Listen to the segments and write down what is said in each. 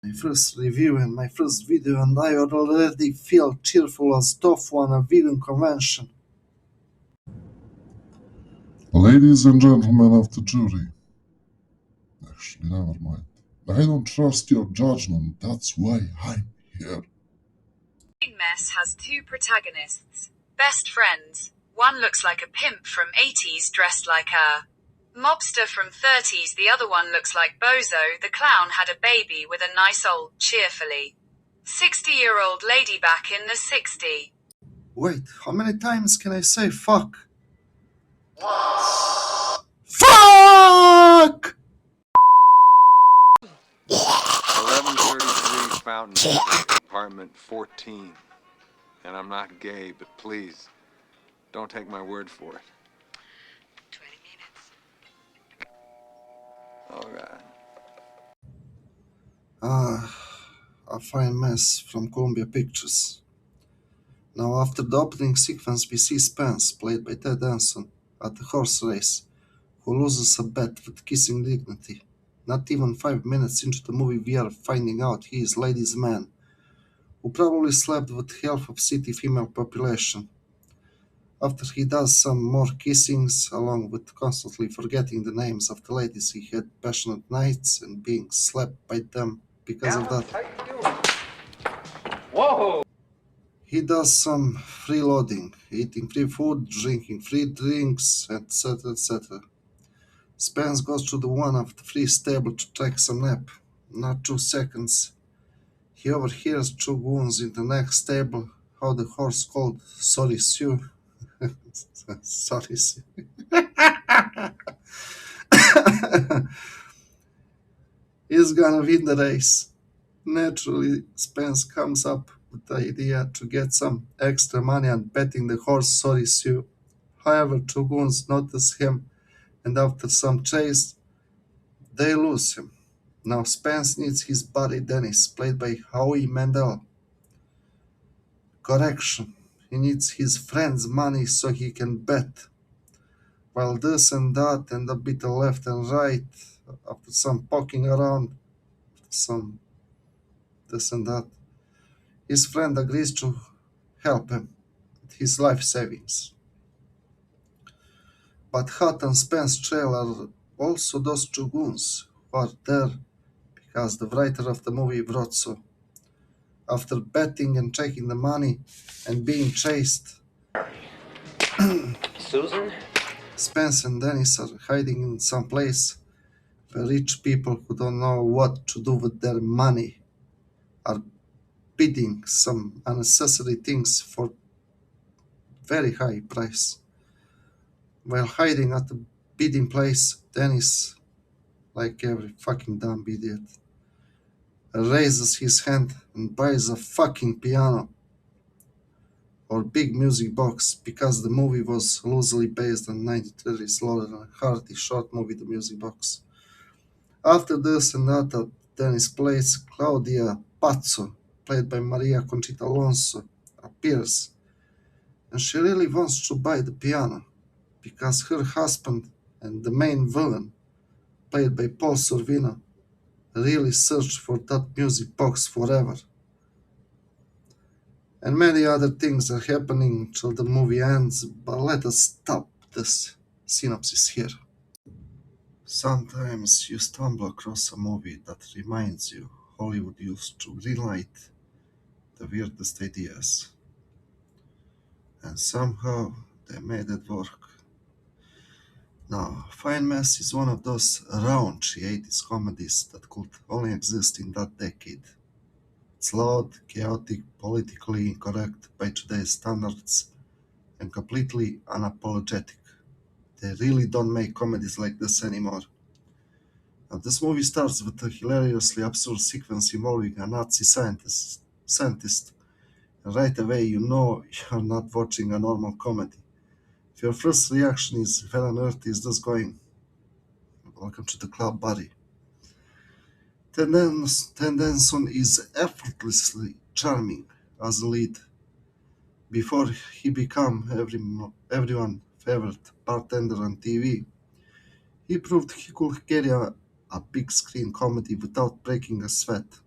My first review and my first video, and I already feel cheerful as tofu on a vegan convention. Ladies and gentlemen of the jury. Actually, never mind. I don't trust your judgment, that's why I'm here. Mess has two protagonists, best friends. One looks like a pimp from 80s dressed like a mobster from 30s. The other one looks like Bozo the clown had a baby with a nice old, cheerfully 60-year-old lady back in the 60s. Wait, how many times can I say fuck? Fuck! 1133 Fountain Street, apartment 14. And I'm not gay, but please, don't take my word for it. 20 minutes. All right. A fine mess from Columbia Pictures. Now, after the opening sequence, we see Spence, played by Ted Danson, at the horse race, who loses a bet with kissing dignity. Not even 5 minutes into the movie, we are finding out he is ladies' man, who probably slept with half of city female population. After he does some more kissings, along with constantly forgetting the names of the ladies he had passionate nights and being slapped by them because of that. Whoa! He does some freeloading, eating free food, drinking free drinks, etc. etc. Spence goes to the one of the free stable to take some nap. Not 2 seconds. He overhears two goons in the next stable how the horse called Sorry Sue. Sorry Sue. He's gonna win the race. Naturally, Spence comes up with the idea to get some extra money on betting the horse Sorry Sue. However, two goons notice him, and after some chase, they lose him. Now Spence needs his buddy Dennis, played by Howie Mandel. Correction, he needs his friend's money so he can bet. While this and that and a bit of left and right, after some poking around, some this and that, his friend agrees to help him with his life savings. But hot on Spence's trail are also those two goons who are there because the writer of the movie wrote so. After betting and taking the money and being chased, Susan? Spence and Dennis are hiding in some place where rich people who don't know what to do with their money are bidding some unnecessary things for very high price. While hiding at the bidding place, Dennis, like every fucking dumb idiot, raises his hand and buys a fucking piano or big music box because the movie was loosely based on 1930s Laurel and Hardy short movie The Music Box. After this and that, Dennis plays Claudia Pazzo, played by Maria Conchita Alonso, appears, and she really wants to buy the piano because her husband and the main villain, played by Paul Sorvino, really searched for that music box forever. And many other things are happening till the movie ends, but let us stop this synopsis here. Sometimes you stumble across a movie that reminds you Hollywood used to greenlight the weirdest ideas. And somehow they made it work. Now, Fine Mess is one of those raunchy 80s comedies that could only exist in that decade. It's loud, chaotic, politically incorrect by today's standards, and completely unapologetic. They really don't make comedies like this anymore. Now, this movie starts with a hilariously absurd sequence involving a Nazi scientist, and right away you know you're not watching a normal comedy. If your first reaction is, where on earth is this going? Welcome to the club, buddy. Danson is effortlessly charming as a lead. Before he became everyone's favorite bartender on TV, he proved he could carry a big screen comedy without breaking a sweat.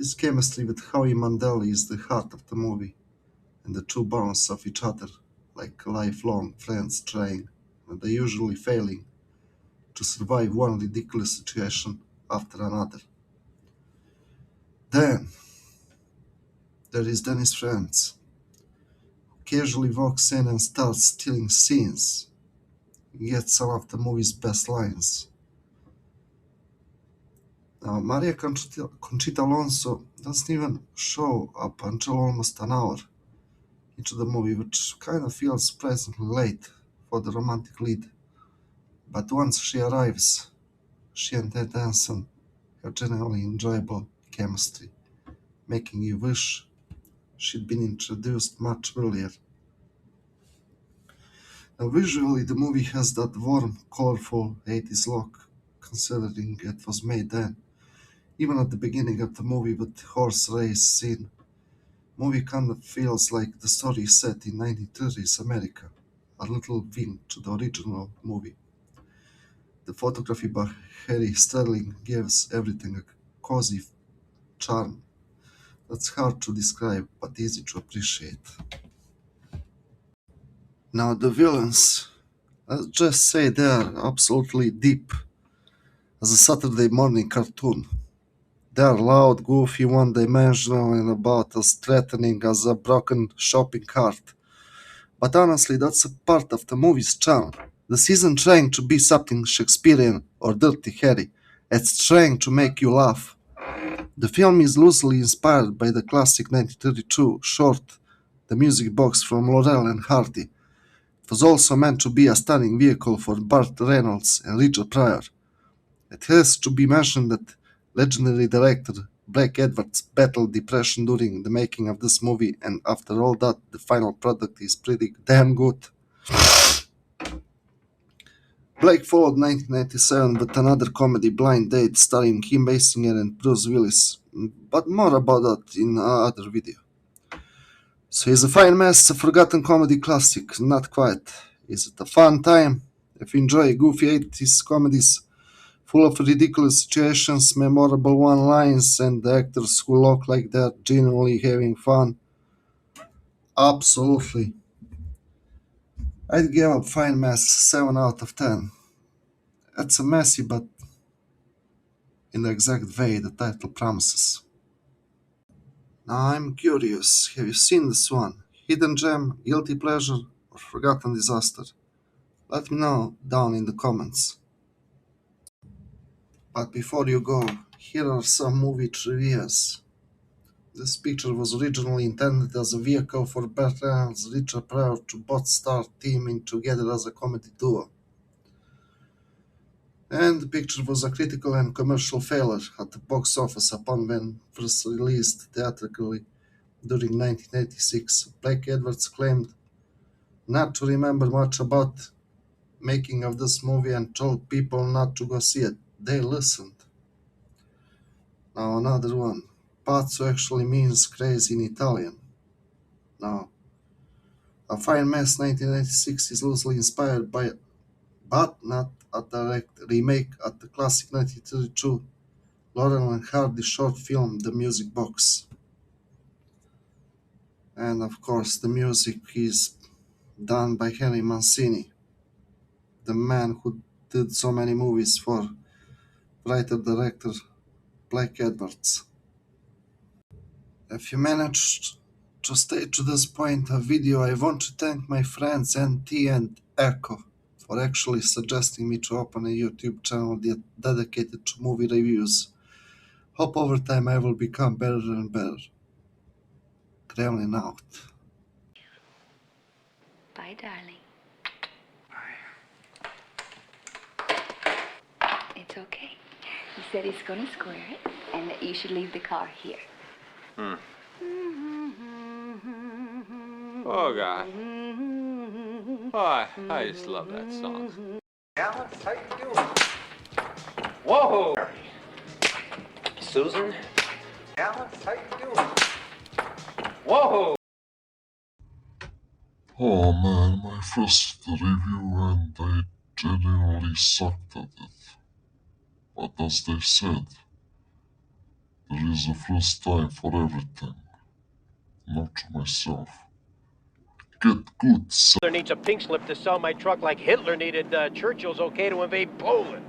His chemistry with Howie Mandel is the heart of the movie, and the two bounce off each other like lifelong friends trying, and they usually failing, to survive one ridiculous situation after another. Then there is Dennis Franz, who casually walks in and starts stealing scenes, gets some of the movie's best lines. Now, Maria Conchita Alonso doesn't even show up until almost an hour into the movie, which kind of feels surprisingly late for the romantic lead. But once she arrives, she and Ted Danson have genuinely enjoyable chemistry, making you wish she'd been introduced much earlier. Now, visually, the movie has that warm, colorful 80s look, considering it was made then. Even at the beginning of the movie with the horse race scene, movie kind of feels like the story is set in 1930s America, a little wink to the original movie. The photography by Harry Sterling gives everything a cozy charm that's hard to describe but easy to appreciate. Now, the villains, let's just say they are absolutely deep as a Saturday morning cartoon. They are loud, goofy, one dimensional, and about as threatening as a broken shopping cart. But honestly, that's a part of the movie's charm. This isn't trying to be something Shakespearean or Dirty Harry, it's trying to make you laugh. The film is loosely inspired by the classic 1932 short The Music Box from Laurel and Hardy. It was also meant to be a stunning vehicle for Burt Reynolds and Richard Pryor. It has to be mentioned that legendary director Blake Edwards battled depression during the making of this movie, and after all that, the final product is pretty damn good. Blake followed 1997 with another comedy, Blind Date, starring Kim Basinger and Bruce Willis, but more about that in another video. So is a fine mess, a forgotten comedy classic? Not quite. Is it a fun time? If you enjoy goofy 80s comedies full of ridiculous situations, memorable one-lines, and actors who look like they're genuinely having fun, absolutely. I'd give up Fine Mess 7 out of 10. It's a messy but in the exact way the title promises. Now I'm curious, have you seen this one? Hidden Gem, Guilty Pleasure, or Forgotten Disaster? Let me know down in the comments. But before you go, here are some movie trivias. This picture was originally intended as a vehicle for Burt Reynolds and Richard Pryor to both start teaming together as a comedy duo. And the picture was a critical and commercial failure at the box office upon when first released theatrically during 1986. Blake Edwards claimed not to remember much about making of this movie and told people not to go see it. They listened. Now another one. Pazzo actually means crazy in Italian. Now, A Fine Mess 1996 is loosely inspired by, but not a direct remake of the classic 1932 Laurel and Hardy short film The Music Box. And of course, the music is done by Henry Mancini, the man who did so many movies for writer-director Blake Edwards. If you managed to stay to this point of video, I want to thank my friends NT and Echo for actually suggesting me to open a YouTube channel dedicated to movie reviews. Hope over time I will become better and better. Gremlin out. Bye, darling. It's okay. He said he's going to square it and that you should leave the car here. Oh, God. Oh, I just love that song. Alex, how you doing? Whoa! Susan? Alex, how you doing? Whoa! Oh man, my first review and I genuinely sucked at it. But as they said, There is a first time for everything. Note to myself. Get good, son. Hitler needs a pink slip to sell my truck like Hitler needed Churchill's okay to invade Poland.